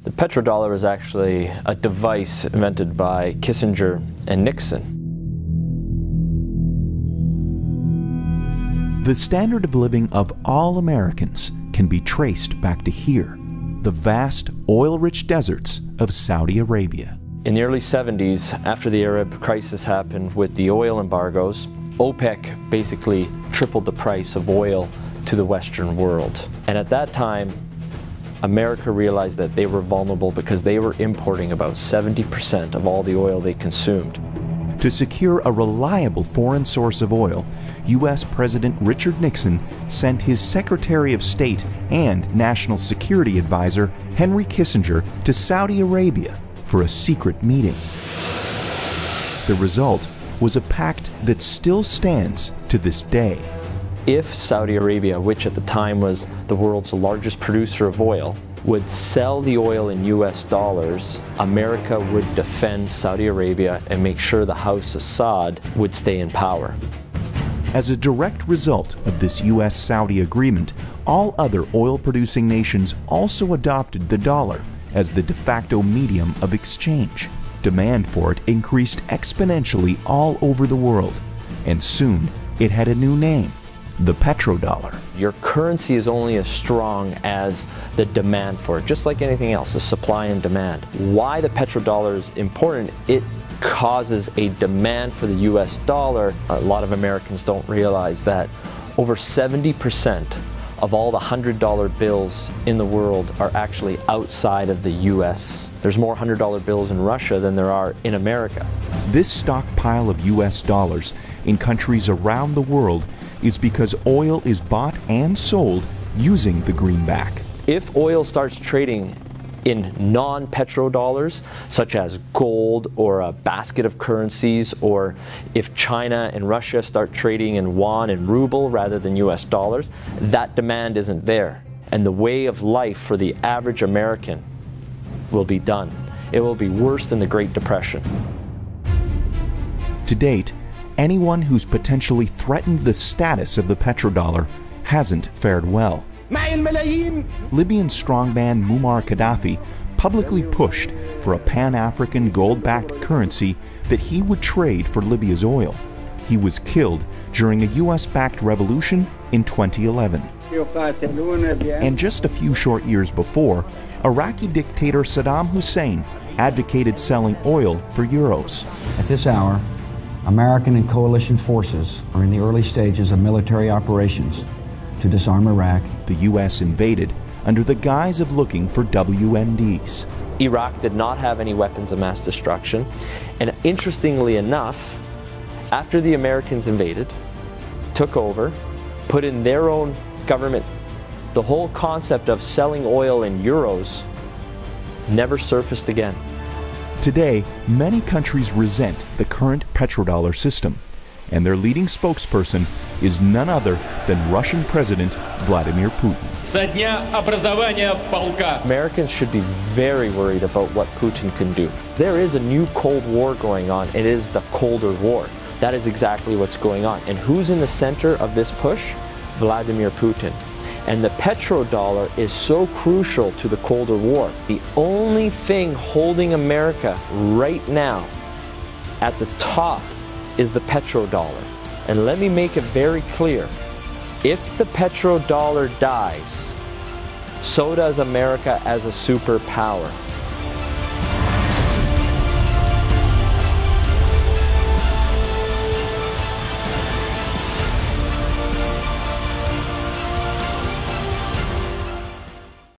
The petrodollar is actually a device invented by Kissinger and Nixon. The standard of living of all Americans can be traced back to here, the vast oil-rich deserts of Saudi Arabia. In the early 70s, after the Arab crisis happened with the oil embargoes, OPEC basically tripled the price of oil to the Western world. And at that time, America realized that they were vulnerable because they were importing about 70% of all the oil they consumed. To secure a reliable foreign source of oil, U.S. President Richard Nixon sent his Secretary of State and National Security Advisor Henry Kissinger to Saudi Arabia for a secret meeting. The result was a pact that still stands to this day. If Saudi Arabia, which at the time was the world's largest producer of oil, would sell the oil in US dollars, America would defend Saudi Arabia and make sure the House Assad would stay in power. As a direct result of this US-Saudi agreement, all other oil-producing nations also adopted the dollar as the de facto medium of exchange. Demand for it increased exponentially all over the world, and soon it had a new name: the petrodollar. Your currency is only as strong as the demand for it, just like anything else, the supply and demand. Why the petrodollar is important, it causes a demand for the US dollar. A lot of Americans don't realize that over 70% of all the $100 bills in the world are actually outside of the US. There's more $100 bills in Russia than there are in America. This stockpile of US dollars in countries around the world is because oil is bought and sold using the greenback. If oil starts trading in non-petrodollars, such as gold or a basket of currencies, or if China and Russia start trading in yuan and ruble rather than US dollars, that demand isn't there. And the way of life for the average American will be done. It will be worse than the Great Depression. To date, anyone who's potentially threatened the status of the petrodollar hasn't fared well. Libyan strongman Muammar Gaddafi publicly pushed for a Pan-African gold-backed currency that he would trade for Libya's oil. He was killed during a US-backed revolution in 2011. And just a few short years before, Iraqi dictator Saddam Hussein advocated selling oil for euros. At this hour, American and coalition forces are in the early stages of military operations to disarm Iraq. The U.S. invaded under the guise of looking for WMDs. Iraq did not have any weapons of mass destruction, and interestingly enough, after the Americans invaded, took over, put in their own government, the whole concept of selling oil in euros never surfaced again. Today, many countries resent the current petrodollar system, and their leading spokesperson is none other than Russian President Vladimir Putin. Americans should be very worried about what Putin can do. There is a new Cold War going on. It is the colder war. That is exactly what's going on. And who's in the center of this push? Vladimir Putin. And the petrodollar is so crucial to the colder war. The only thing holding America right now at the top is the petrodollar. And let me make it very clear. If the petrodollar dies, so does America as a superpower.